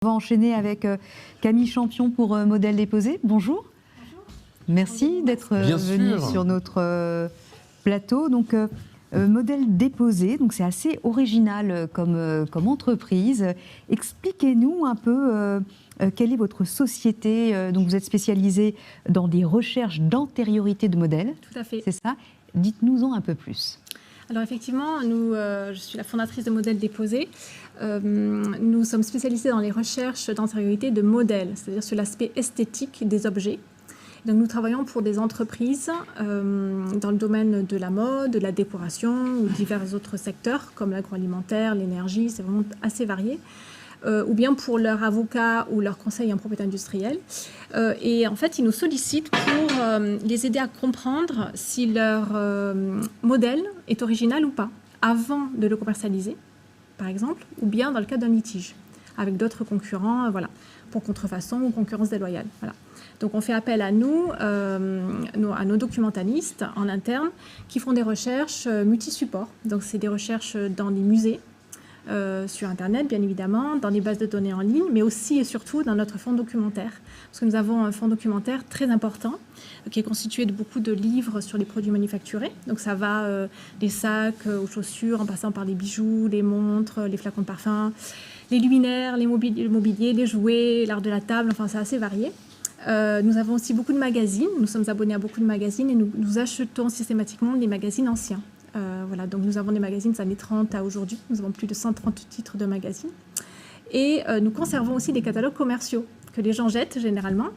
On va enchaîner avec Camille Champion pour Modèle déposé. Bonjour. Bonjour. Merci d'être venue sur notre plateau. Donc, Modèle déposé, donc c'est assez original comme entreprise. Expliquez-nous un peu quelle est votre société. Donc, vous êtes spécialisé dans des recherches d'antériorité de modèles. Tout à fait. C'est ça. Dites-nous-en un peu plus. Alors effectivement, je suis la fondatrice de Modèle déposé. Nous sommes spécialisés dans les recherches d'antériorité de modèles, c'est-à-dire sur l'aspect esthétique des objets. Donc nous travaillons pour des entreprises dans le domaine de la mode, de la décoration ou divers autres secteurs comme l'agroalimentaire, l'énergie, c'est vraiment assez varié. Ou bien pour leurs avocats ou leurs conseils en propriété industrielle. Et en fait, ils nous sollicitent pour les aider à comprendre si leur modèle est original ou pas, avant de le commercialiser, par exemple, ou bien dans le cas d'un litige, avec d'autres concurrents, voilà, pour contrefaçon ou concurrence déloyale. Voilà. Donc on fait appel à nous, à nos documentalistes en interne, qui font des recherches multi-supports. Donc c'est des recherches dans les musées, sur Internet, bien évidemment, dans les bases de données en ligne, mais aussi et surtout dans notre fonds documentaire. Parce que nous avons un fonds documentaire très important, qui est constitué de beaucoup de livres sur les produits manufacturés. Donc ça va des sacs aux chaussures, en passant par les bijoux, les montres, les flacons de parfum, les luminaires, le mobilier, les jouets, l'art de la table, enfin c'est assez varié. Nous avons aussi beaucoup de magazines, nous sommes abonnés à beaucoup de magazines et nous achetons systématiquement les magazines anciens. Voilà, donc nous avons des magazines des années 30 à aujourd'hui. Nous avons plus de 130 titres de magazines. Et nous conservons aussi des catalogues commerciaux que les gens jettent généralement.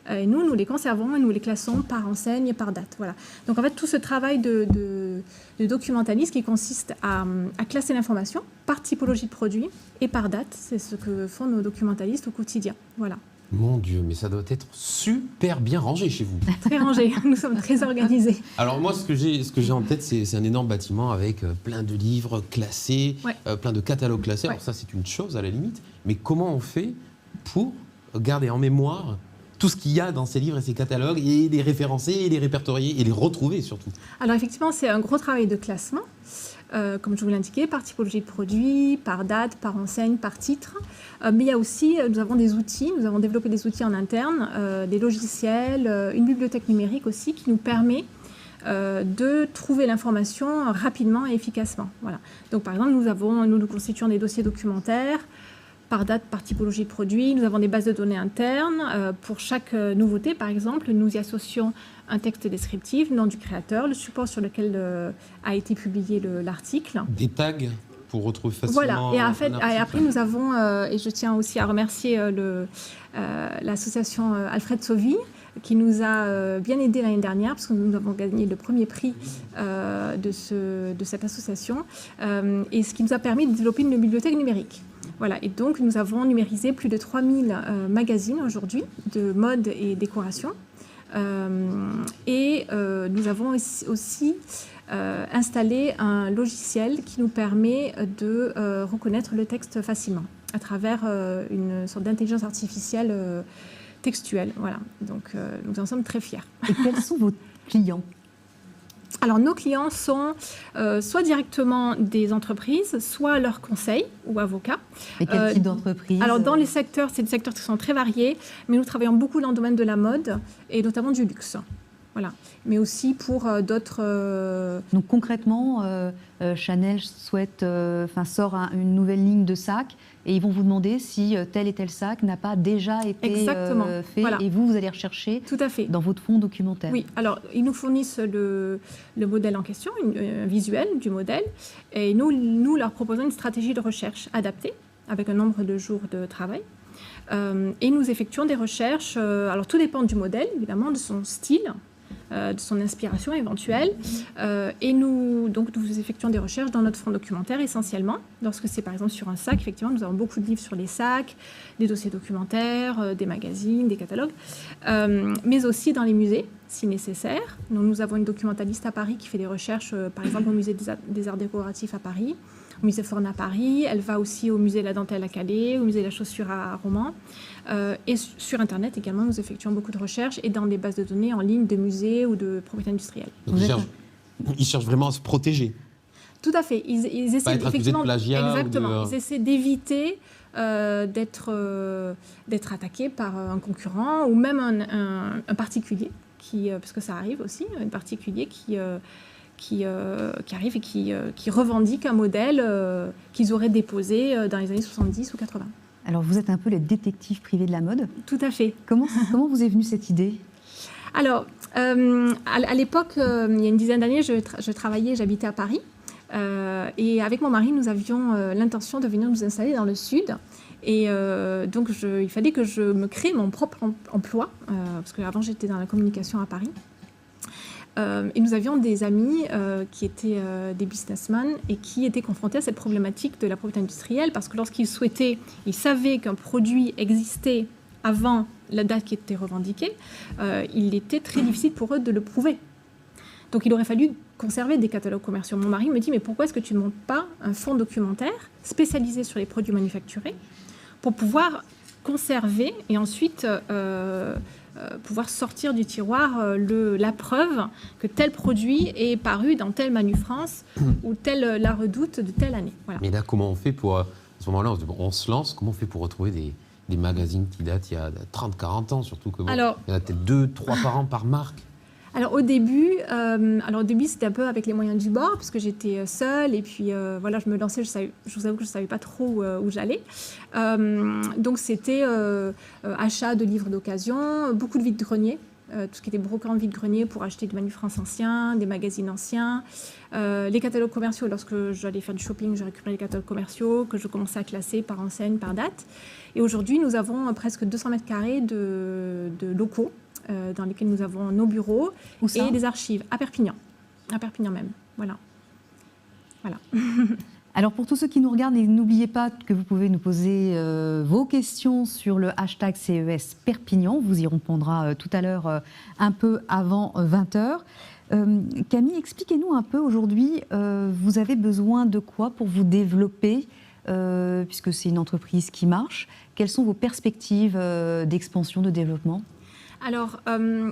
Et nous les conservons et nous les classons par enseigne et par date. Voilà. Donc en fait, tout ce travail de documentaliste qui consiste à classer l'information par typologie de produit et par date, c'est ce que font nos documentalistes au quotidien. Voilà. Mon Dieu, mais ça doit être super bien rangé chez vous. Très rangé, nous sommes très organisés. Alors moi, ce que j'ai en tête, c'est un énorme bâtiment avec plein de livres classés, Ouais. Plein de catalogues classés. Ouais. Alors ça, c'est une chose à la limite. Mais comment on fait pour garder en mémoire tout ce qu'il y a dans ces livres et ces catalogues, et les référencer, et les répertorier, et les retrouver surtout? Alors effectivement, c'est un gros travail de classement. Comme je vous l'indiquais, par typologie de produit, par date, par enseigne, par titre. Mais il y a aussi, nous avons des outils, nous avons développé des outils en interne, des logiciels, une bibliothèque numérique aussi qui nous permet de trouver l'information rapidement et efficacement. Voilà. Donc par exemple, nous constituons des dossiers documentaires par date, par typologie de produit. Nous avons des bases de données internes. Pour chaque nouveauté, par exemple, nous y associons un texte descriptif, nom du créateur, le support sur lequel a été publié l'article. Des tags pour retrouver facilement. Voilà, et après nous avons, et je tiens aussi à remercier l'association Alfred Sauvy, qui nous a bien aidés l'année dernière, parce que nous avons gagné le premier prix de cette association, et ce qui nous a permis de développer une bibliothèque numérique. Voilà, et donc nous avons numérisé plus de 3000 magazines aujourd'hui de mode et décoration. Nous avons aussi installé un logiciel qui nous permet de reconnaître le texte facilement à travers une sorte d'intelligence artificielle textuelle. Voilà. Donc nous en sommes très fiers. Et quels sont vos clients ? Alors, nos clients sont soit directement des entreprises, soit leurs conseils ou avocats. Et quel type d'entreprise ? Alors, dans les secteurs, c'est des secteurs qui sont très variés, mais nous travaillons beaucoup dans le domaine de la mode et notamment du luxe. Voilà. Mais aussi pour d'autres... Donc concrètement, Chanel sort une nouvelle ligne de sacs et ils vont vous demander si tel et tel sac n'a pas déjà été fait. Voilà. Et vous allez rechercher Tout à fait. Dans votre fonds documentaire. Oui, alors ils nous fournissent le modèle en question, un visuel du modèle, et nous leur proposons une stratégie de recherche adaptée avec un nombre de jours de travail. Et nous effectuons des recherches, alors tout dépend du modèle, évidemment, de son style, de son inspiration éventuelle. Et nous effectuons des recherches dans notre fonds documentaire essentiellement. Lorsque c'est par exemple sur un sac, effectivement, nous avons beaucoup de livres sur les sacs, des dossiers documentaires, des magazines, des catalogues, mais aussi dans les musées, si nécessaire. Nous avons une documentaliste à Paris qui fait des recherches, par exemple, au musée des arts décoratifs à Paris, au musée Forne à Paris. Elle va aussi au musée de la dentelle à Calais, au musée de la chaussure à Romans. Et sur Internet également, nous effectuons beaucoup de recherches et dans des bases de données en ligne de musées ou de propriétés industrielles. Donc ils cherchent vraiment à se protéger. Tout à fait. Ils essaient pas être accusés de plagiat. Exactement. Ils essaient d'éviter d'être attaqué par un concurrent ou même un particulier, parce que ça arrive aussi, un particulier qui arrive et qui revendique un modèle qu'ils auraient déposé dans les années 70 ou 80. Alors vous êtes un peu les détectives privés de la mode. Tout à fait. Comment vous est venue cette idée? Alors, à l'époque, il y a une dizaine d'années, j'habitais à Paris. Et avec mon mari, nous avions l'intention de venir nous installer dans le sud. Et donc, il fallait que je me crée mon propre emploi, parce qu'avant, j'étais dans la communication à Paris. Et nous avions des amis qui étaient des businessmen et qui étaient confrontés à cette problématique de la propriété industrielle, parce que lorsqu'ils savaient qu'un produit existait avant la date qui était revendiquée, il était très difficile pour eux de le prouver. Donc il aurait fallu conserver des catalogues commerciaux. Mon mari me dit, mais pourquoi est-ce que tu ne montes pas un fonds documentaire spécialisé sur les produits manufacturés pour pouvoir conserver et ensuite pouvoir sortir du tiroir la preuve que tel produit est paru dans telle Manu France ou telle La Redoute de telle année. Voilà. Mais là, comment on fait pour, à ce moment-là, on se lance, comment on fait pour retrouver des magazines qui datent il y a 30-40 ans, surtout que il y en a peut-être 2-3 par an par marque? Alors au début, c'était un peu avec les moyens du bord, parce que j'étais seule et puis voilà, je me lançais, je vous avoue que je ne savais pas trop où j'allais. Donc c'était achat de livres d'occasion, beaucoup de vide-greniers, tout ce qui était brocante vide-grenier pour acheter des Manu France anciens, des magazines anciens, les catalogues commerciaux. Lorsque j'allais faire du shopping, je récupérais les catalogues commerciaux que je commençais à classer par enseigne, par date. Et aujourd'hui, nous avons presque 200 mètres carrés de locaux dans lesquels nous avons nos bureaux et des archives à Perpignan même. Voilà. Alors pour tous ceux qui nous regardent, n'oubliez pas que vous pouvez nous poser vos questions sur le hashtag CES Perpignan. Vous y répondra tout à l'heure un peu avant 20h. Camille, expliquez-nous un peu aujourd'hui, vous avez besoin de quoi pour vous développer puisque c'est une entreprise qui marche? Quelles sont vos perspectives d'expansion, de développement? Alors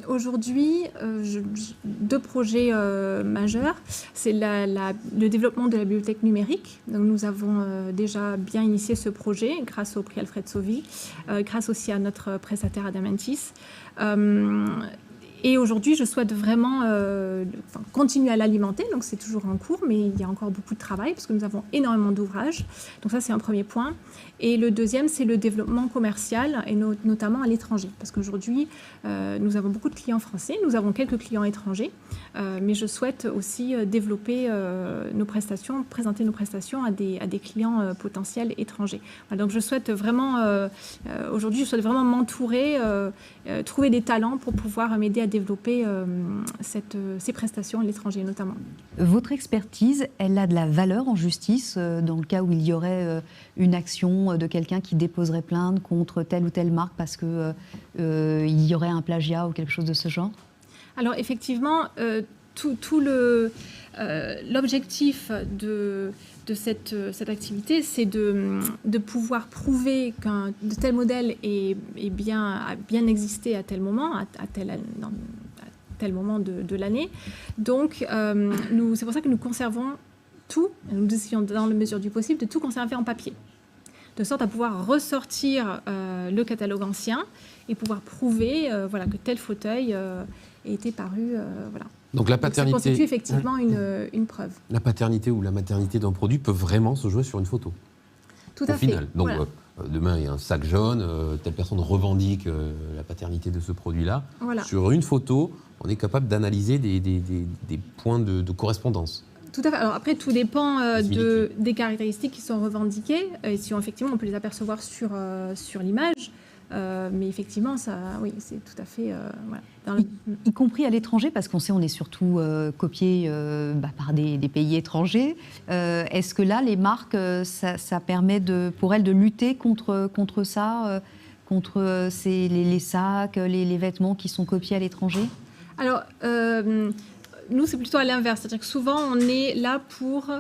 aujourd'hui, 2 projets majeurs. C'est le développement de la bibliothèque numérique. Donc, nous avons déjà bien initié ce projet grâce au prix Alfred Sauvy, grâce aussi à notre prestataire Adamantis. Et aujourd'hui, je souhaite vraiment continuer à l'alimenter. Donc, c'est toujours en cours, mais il y a encore beaucoup de travail parce que nous avons énormément d'ouvrages. Donc, ça, c'est un premier point. Et le deuxième, c'est le développement commercial, et notamment à l'étranger. Parce qu'aujourd'hui, nous avons beaucoup de clients français, nous avons quelques clients étrangers, mais je souhaite aussi développer nos prestations, présenter nos prestations à des clients potentiels étrangers. Voilà, donc, je souhaite vraiment, aujourd'hui, je souhaite vraiment m'entourer, trouver des talents pour pouvoir m'aider à développer ces prestations à l'étranger notamment. Votre expertise, elle a de la valeur en justice dans le cas où il y aurait une action de quelqu'un qui déposerait plainte contre telle ou telle marque parce qu'il y aurait un plagiat ou quelque chose de ce genre? Alors effectivement, l'objectif de cette activité, c'est de pouvoir prouver qu'un tel modèle a bien existé à tel moment, à tel moment de l'année. Donc, c'est pour ça que nous conservons tout, nous essayons dans la mesure du possible de tout conserver en papier, de sorte à pouvoir ressortir le catalogue ancien et pouvoir prouver que tel fauteuil a été paru. Voilà. Donc la paternité, ça constitue effectivement une preuve. La paternité ou la maternité d'un produit peut vraiment se jouer sur une photo. Tout à fait. Final. Donc voilà. Demain, il y a un sac jaune, telle personne revendique la paternité de ce produit-là. Voilà. Sur une photo, on est capable d'analyser des points de correspondance. Tout à fait. Alors après, tout dépend des caractéristiques qui sont revendiquées. Et si effectivement, on peut les apercevoir sur l'image. Mais effectivement, oui, c'est tout à fait... voilà. Y compris à l'étranger, parce qu'on sait on est surtout copié par des pays étrangers. Est-ce que là, les marques, ça permet pour elles de lutter contre ça, contre les sacs, les vêtements qui sont copiés à l'étranger? Alors, nous, c'est plutôt à l'inverse. C'est-à-dire que souvent, on est là pour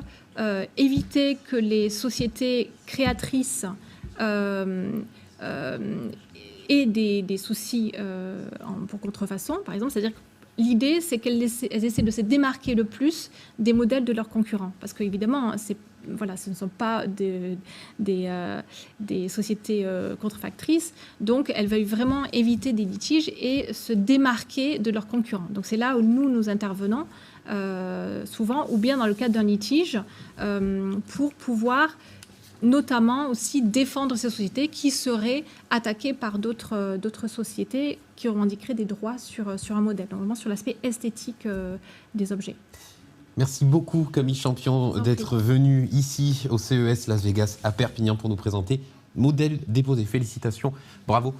éviter que les sociétés créatrices aient des soucis pour contrefaçon, par exemple. C'est-à-dire que l'idée, c'est qu'elles essaient de se démarquer le plus des modèles de leurs concurrents. Parce qu'évidemment, voilà, ce ne sont pas des sociétés contrefactrices. Donc, elles veulent vraiment éviter des litiges et se démarquer de leurs concurrents. Donc, c'est là où nous intervenons souvent, ou bien dans le cadre d'un litige, pour pouvoir notamment aussi défendre ces sociétés qui seraient attaquées par d'autres sociétés qui revendiqueraient des droits sur un modèle, donc vraiment sur l'aspect esthétique des objets. Merci beaucoup Camille Champion d'être venue ici au CES Las Vegas à Perpignan pour nous présenter Modèle déposé. Félicitations, bravo